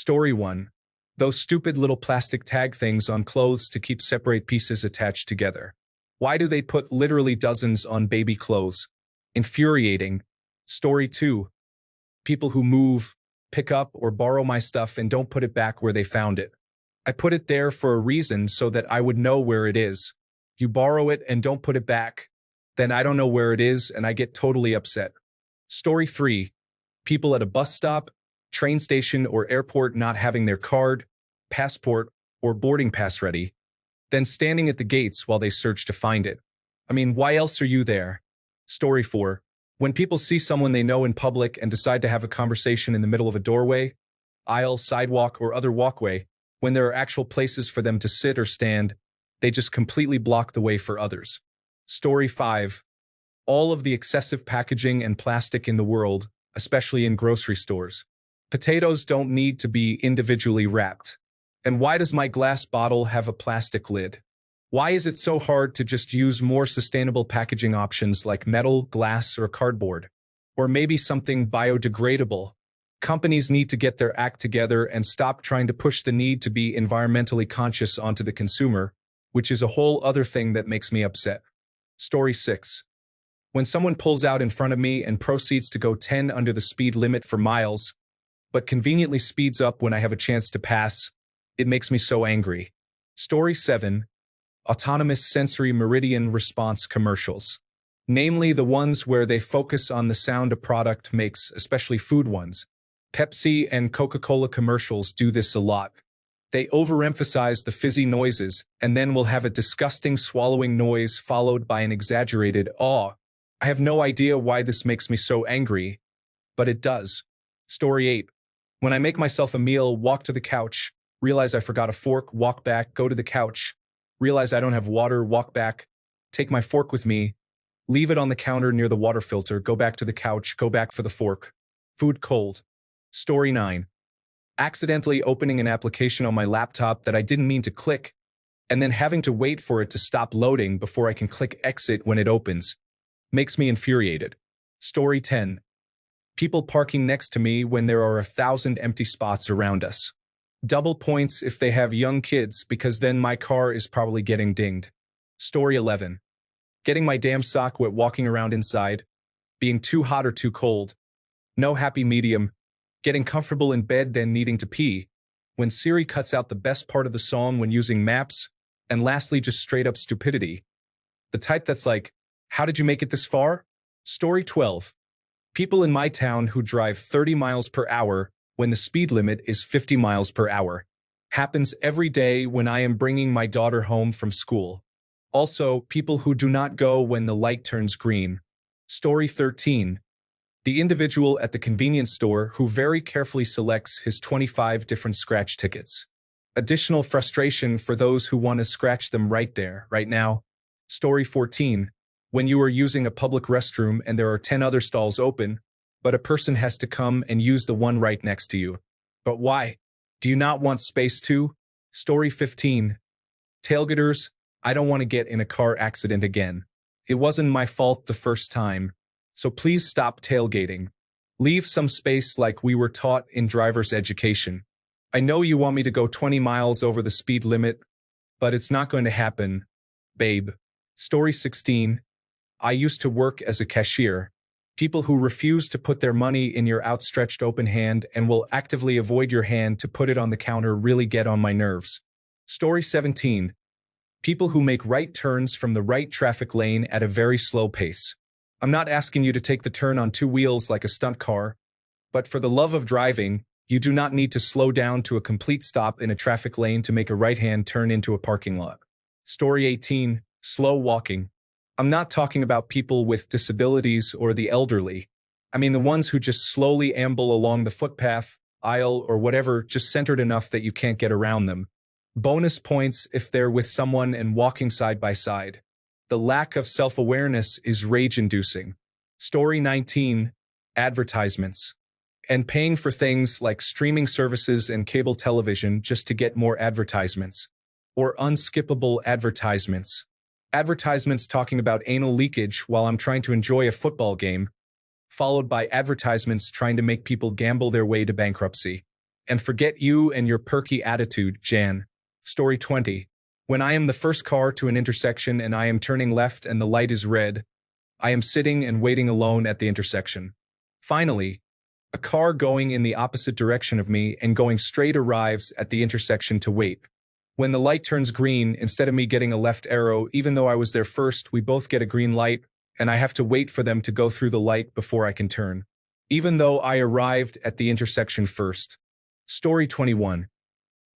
Story 1. Those stupid little plastic tag things on clothes to keep separate pieces attached together. Why do they put literally dozens on baby clothes? Infuriating. Story 2. People who move, pick up, or borrow my stuff and don't put it back where they found it. I put it there for a reason so that I would know where it is. You borrow it and don't put it back, then I don't know where it is and I get totally upset. Story 3. People at a bus stop, train station, or airport not having their card, passport, or boarding pass ready, then standing at the gates while they search to find it. I mean, why else are you there? Story 4. When people see someone they know in public and decide to have a conversation in the middle of a doorway, aisle, sidewalk, or other walkway, when there are actual places for them to sit or stand, they just completely block the way for others. Story 5. All of the excessive packaging and plastic in the world, especially in grocery stores. Potatoes don't need to be individually wrapped. And why does my glass bottle have a plastic lid? Why is it so hard to just use more sustainable packaging options like metal, glass, or cardboard? Or maybe something biodegradable? Companies need to get their act together and stop trying to push the need to be environmentally conscious onto the consumer, which is a whole other thing that makes me upset. Story 6. When someone pulls out in front of me and proceeds to go 10 under the speed limit for miles, but conveniently speeds up when I have a chance to pass, it makes me so angry. Story 7. Autonomous sensory meridian response commercials. Namely the ones where they focus on the sound a product makes, especially food ones. Pepsi and Coca-Cola commercials do this a lot. They overemphasize the fizzy noises and then will have a disgusting swallowing noise followed by an exaggerated awe. I have no idea why this makes me so angry, but it does. Story 8. When I make myself a meal, walk to the couch, realize I forgot a fork, walk back, go to the couch, realize I don't have water, walk back, take my fork with me, leave it on the counter near the water filter, go back to the couch, go back for the fork. Food cold. Story 9. Accidentally opening an application on my laptop that I didn't mean to click, and then having to wait for it to stop loading before I can click exit when it opens. Makes me infuriated. Story 10. People parking next to me when there are 1,000 empty spots around us. Double points if they have young kids because then my car is probably getting dinged. Story 11. Getting my damn sock wet walking around inside. Being too hot or too cold. No happy medium. Getting comfortable in bed then needing to pee. When Siri cuts out the best part of the song when using maps. And lastly, just straight up stupidity. The type that's like, how did you make it this far? Story 12. People in my town who drive 30 miles per hour when the speed limit is 50 miles per hour. Happens every day when I am bringing my daughter home from school. Also, people who do not go when the light turns green. Story 13. The individual at the convenience store who very carefully selects his 25 different scratch tickets. Additional frustration for those who want to scratch them right there, right now. Story 14. When you are using a public restroom and there are 10 other stalls open, but a person has to come and use the one right next to you. But why? Do you not want space too? Story 15. Tailgaters, I don't want to get in a car accident again. It wasn't my fault the first time. So please stop tailgating. Leave some space like we were taught in driver's education. I know you want me to go 20 miles over the speed limit, but it's not going to happen, babe. Story 16. I used to work as a cashier. People who refuse to put their money in your outstretched open hand and will actively avoid your hand to put it on the counter really get on my nerves. Story 17. People who make right turns from the right traffic lane at a very slow pace. I'm not asking you to take the turn on two wheels like a stunt car, but for the love of driving, you do not need to slow down to a complete stop in a traffic lane to make a right-hand turn into a parking lot. Story 18. Slow walking. I'm not talking about people with disabilities or the elderly. I mean the ones who just slowly amble along the footpath, aisle, or whatever, just centered enough that you can't get around them. Bonus points if they're with someone and walking side by side. The lack of self-awareness is rage-inducing. Story 19. Advertisements. And paying for things like streaming services and cable television just to get more advertisements. Or unskippable advertisements. Advertisements talking about anal leakage while I'm trying to enjoy a football game, followed by advertisements trying to make people gamble their way to bankruptcy. And forget you and your perky attitude, Jan. Story 20. When I am the first car to an intersection and I am turning left and the light is red, I am sitting and waiting alone at the intersection. Finally, a car going in the opposite direction of me and going straight arrives at the intersection to wait. When the light turns green, instead of me getting a left arrow, even though I was there first, we both get a green light, and I have to wait for them to go through the light before I can turn, even though I arrived at the intersection first. Story 21.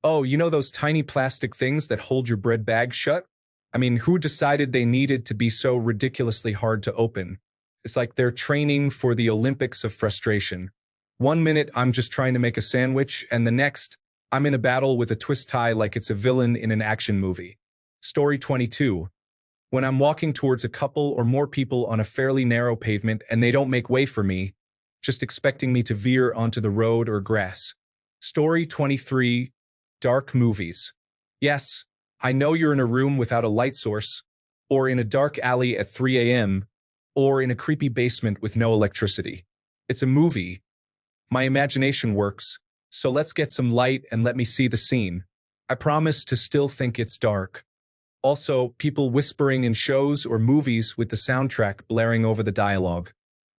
Oh, you know those tiny plastic things that hold your bread bag shut? I mean, who decided they needed to be so ridiculously hard to open? It's like they're training for the Olympics of frustration. One minute I'm just trying to make a sandwich, and the next, I'm in a battle with a twist tie like it's a villain in an action movie. Story 22. When I'm walking towards a couple or more people on a fairly narrow pavement and they don't make way for me, just expecting me to veer onto the road or grass. Story 23. Dark movies. Yes, I know you're in a room without a light source, or in a dark alley at 3 a.m., or in a creepy basement with no electricity. It's a movie. My imagination works, so let's get some light and let me see the scene. I promise to still think it's dark. Also, people whispering in shows or movies with the soundtrack blaring over the dialogue.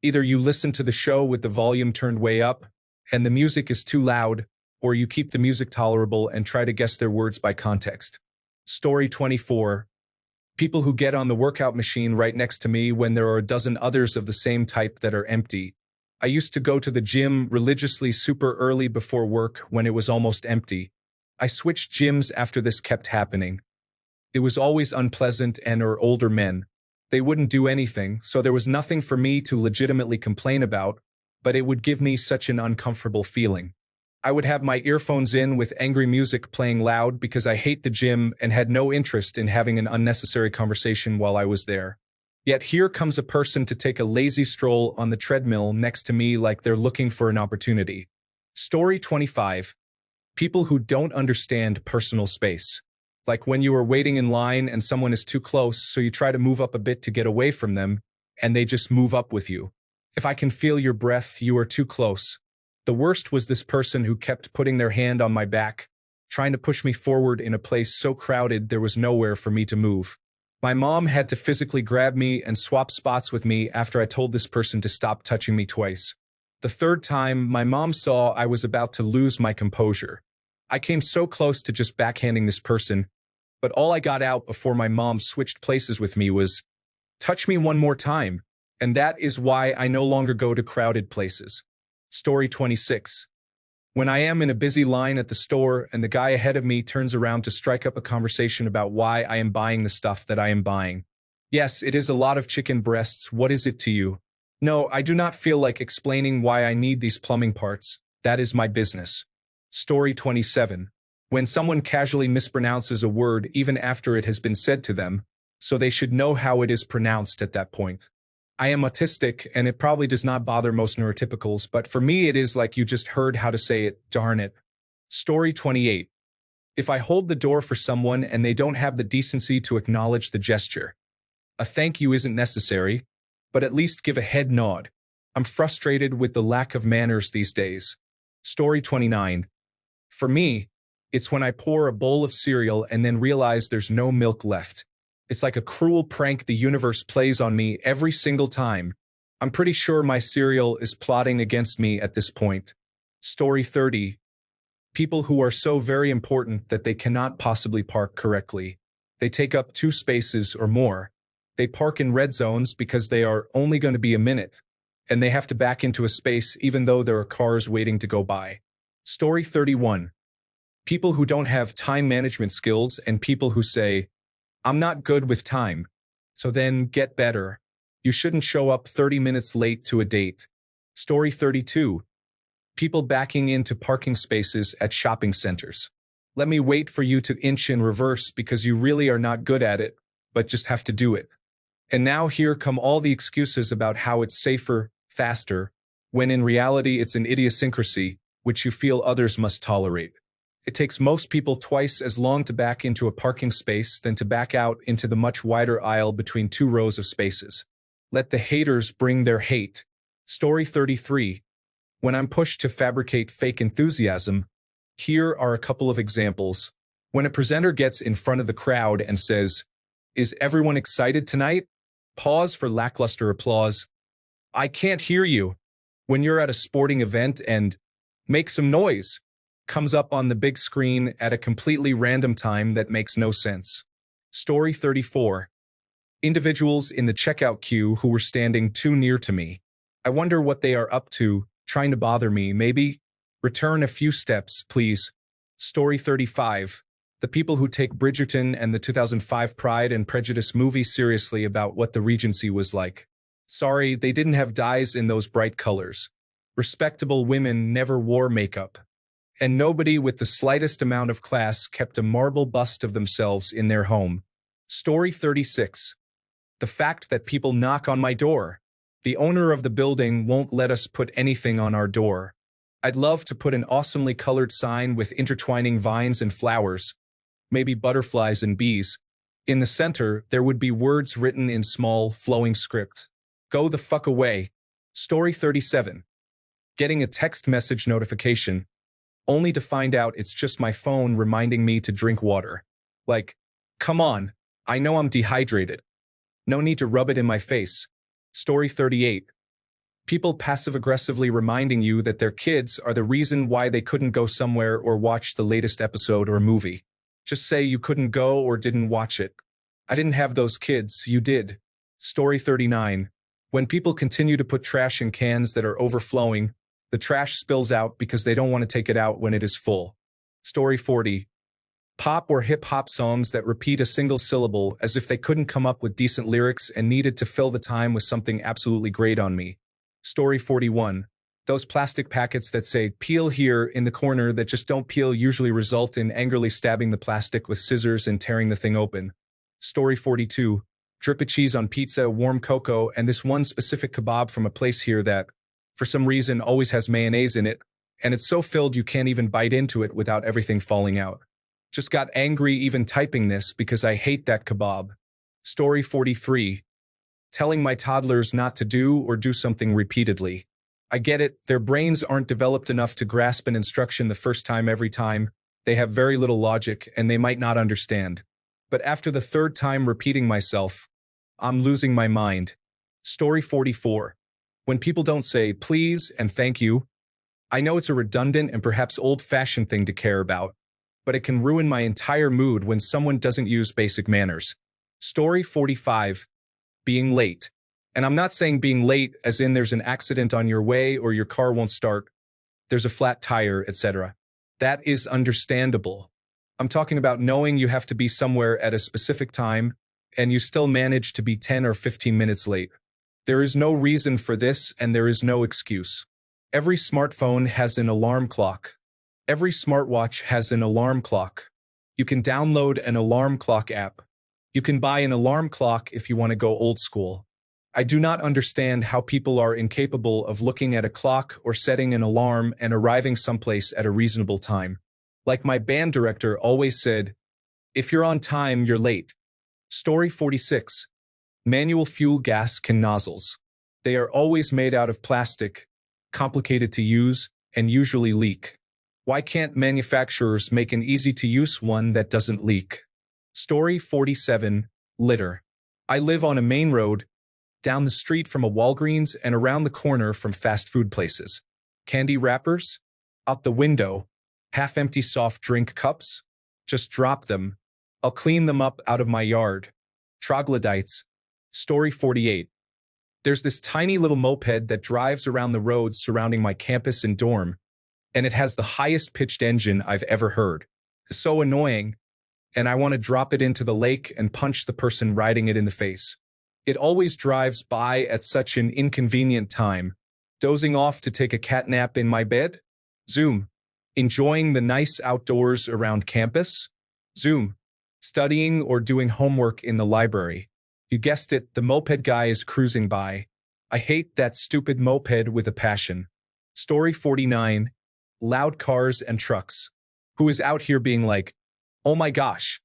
Either you listen to the show with the volume turned way up, and the music is too loud, or you keep the music tolerable and try to guess their words by context. Story 24. People who get on the workout machine right next to me when there are a dozen others of the same type that are empty. I used to go to the gym religiously super early before work when it was almost empty. I switched gyms after this kept happening. It was always unpleasant and/or older men. They wouldn't do anything, so there was nothing for me to legitimately complain about, but it would give me such an uncomfortable feeling. I would have my earphones in with angry music playing loud because I hate the gym and had no interest in having an unnecessary conversation while I was there. Yet here comes a person to take a lazy stroll on the treadmill next to me like they're looking for an opportunity. Story 25. People who don't understand personal space. Like when you are waiting in line and someone is too close, so you try to move up a bit to get away from them, and they just move up with you. If I can feel your breath, you are too close. The worst was this person who kept putting their hand on my back, trying to push me forward in a place so crowded there was nowhere for me to move. My mom had to physically grab me and swap spots with me after I told this person to stop touching me twice. The third time, my mom saw I was about to lose my composure. I came so close to just backhanding this person, but all I got out before my mom switched places with me was, "Touch me one more time," and that is why I no longer go to crowded places. Story 26. When I am in a busy line at the store and the guy ahead of me turns around to strike up a conversation about why I am buying the stuff that I am buying. Yes, it is a lot of chicken breasts. What is it to you? No, I do not feel like explaining why I need these plumbing parts. That is my business. Story 27. When someone casually mispronounces a word even after it has been said to them, so they should know how it is pronounced at that point. I am autistic, and it probably does not bother most neurotypicals, but for me it is like you just heard how to say it, darn it. Story 28. If I hold the door for someone and they don't have the decency to acknowledge the gesture. A thank you isn't necessary, but at least give a head nod. I'm frustrated with the lack of manners these days. Story 29. For me, it's when I pour a bowl of cereal and then realize there's no milk left. It's like a cruel prank the universe plays on me every single time. I'm pretty sure my cereal is plotting against me at this point. Story 30. People who are so very important that they cannot possibly park correctly. They take up 2 spaces or more. They park in red zones because they are only going to be a minute, and they have to back into a space even though there are cars waiting to go by. Story 31. People who don't have time management skills and people who say, "I'm not good with time." So then get better. You shouldn't show up 30 minutes late to a date. Story 32. People backing into parking spaces at shopping centers. Let me wait for you to inch in reverse because you really are not good at it, but just have to do it. And now here come all the excuses about how it's safer, faster, when in reality it's an idiosyncrasy, which you feel others must tolerate. It takes most people twice as long to back into a parking space than to back out into the much wider aisle between 2 rows of spaces. Let the haters bring their hate. Story 33. When I'm pushed to fabricate fake enthusiasm, Here are a couple of examples. When a presenter gets in front of the crowd and says, "Is everyone excited tonight?" Pause for lackluster applause. "I can't hear you." When you're at a sporting event and "Make some noise" comes up on the big screen at a completely random time that makes no sense. Story 34. Individuals in the checkout queue who were standing too near to me. I wonder what they are up to, trying to bother me, maybe? Return a few steps, please. Story 35. The people who take Bridgerton and the 2005 Pride and Prejudice movie seriously about what the Regency was like. Sorry, they didn't have dyes in those bright colors. Respectable women never wore makeup. And nobody with the slightest amount of class kept a marble bust of themselves in their home. Story 36. The fact that people knock on my door. The owner of the building won't let us put anything on our door. I'd love to put an awesomely colored sign with intertwining vines and flowers, maybe butterflies and bees. In the center, there would be words written in small, flowing script. Go the fuck away. Story 37. Getting a text message notification, only to find out it's just my phone reminding me to drink water. Like, come on, I know I'm dehydrated. No need to rub it in my face. Story 38. People passive-aggressively reminding you that their kids are the reason why they couldn't go somewhere or watch the latest episode or movie. Just say you couldn't go or didn't watch it. I didn't have those kids, you did. Story 39. When people continue to put trash in cans that are overflowing, the trash spills out because they don't want to take it out when it is full. Story 40. Pop or hip-hop songs that repeat a single syllable as if they couldn't come up with decent lyrics and needed to fill the time with something absolutely great on me. Story 41. Those plastic packets that say, "Peel here" in the corner that just don't peel usually result in angrily stabbing the plastic with scissors and tearing the thing open. Story 42. Drip of cheese on pizza, warm cocoa, and this one specific kebab from a place here that, for some reason, always has mayonnaise in it, and it's so filled you can't even bite into it without everything falling out. Just got angry even typing this because I hate that kebab. Story 43. Telling my toddlers not to do or do something repeatedly. I get it, their brains aren't developed enough to grasp an instruction the first time every time, they have very little logic and they might not understand. But after the third time repeating myself, I'm losing my mind. Story 44. When people don't say please and thank you, I know it's a redundant and perhaps old-fashioned thing to care about, but it can ruin my entire mood when someone doesn't use basic manners. Story 45. Being late. And I'm not saying being late as in there's an accident on your way or your car won't start, there's a flat tire, etc. That is understandable. I'm talking about knowing you have to be somewhere at a specific time and you still manage to be 10 or 15 minutes late. There is no reason for this and there is no excuse. Every smartphone has an alarm clock. Every smartwatch has an alarm clock. You can download an alarm clock app. You can buy an alarm clock if you want to go old school. I do not understand how people are incapable of looking at a clock or setting an alarm and arriving someplace at a reasonable time. Like my band director always said, if you're on time, you're late. Story 46. Manual fuel gas can nozzles. They are always made out of plastic, complicated to use, and usually leak. Why can't manufacturers make an easy-to-use one that doesn't leak? Story 47. Litter. I live on a main road, down the street from a Walgreens and around the corner from fast food places. Candy wrappers? Out the window. Half-empty soft drink cups? Just drop them. I'll clean them up out of my yard. Troglodytes. Story 48. There's this tiny little moped that drives around the roads surrounding my campus and dorm, and it has the highest pitched engine I've ever heard. It's so annoying, and I want to drop it into the lake and punch the person riding it in the face. It always drives by at such an inconvenient time. Dozing off to take a cat nap in my bed? Zoom. Enjoying the nice outdoors around campus? Zoom. Studying or doing homework in the library? You guessed it, the moped guy is cruising by. I hate that stupid moped with a passion. Story 49. Loud cars and trucks. Who is out here being like, oh my gosh,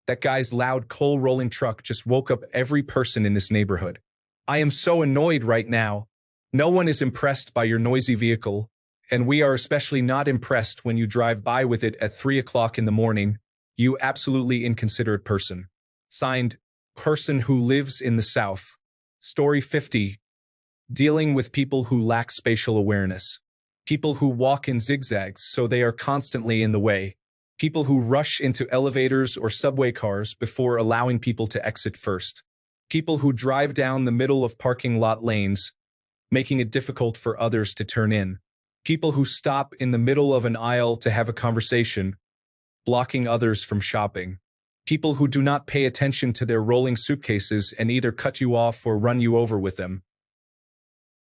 that guy's loud coal-rolling truck just woke up every person in this neighborhood. I am so annoyed right now. No one is impressed by your noisy vehicle. And we are especially not impressed when you drive by with it at 3 o'clock in the morning, you absolutely inconsiderate person. Signed, Person Who Lives in the South. Story 50. Dealing with people who lack spatial awareness. People who walk in zigzags so they are constantly in the way. People who rush into elevators or subway cars before allowing people to exit first. People who drive down the middle of parking lot lanes, making it difficult for others to turn in. People who stop in the middle of an aisle to have a conversation, blocking others from shopping. People who do not pay attention to their rolling suitcases and either cut you off or run you over with them.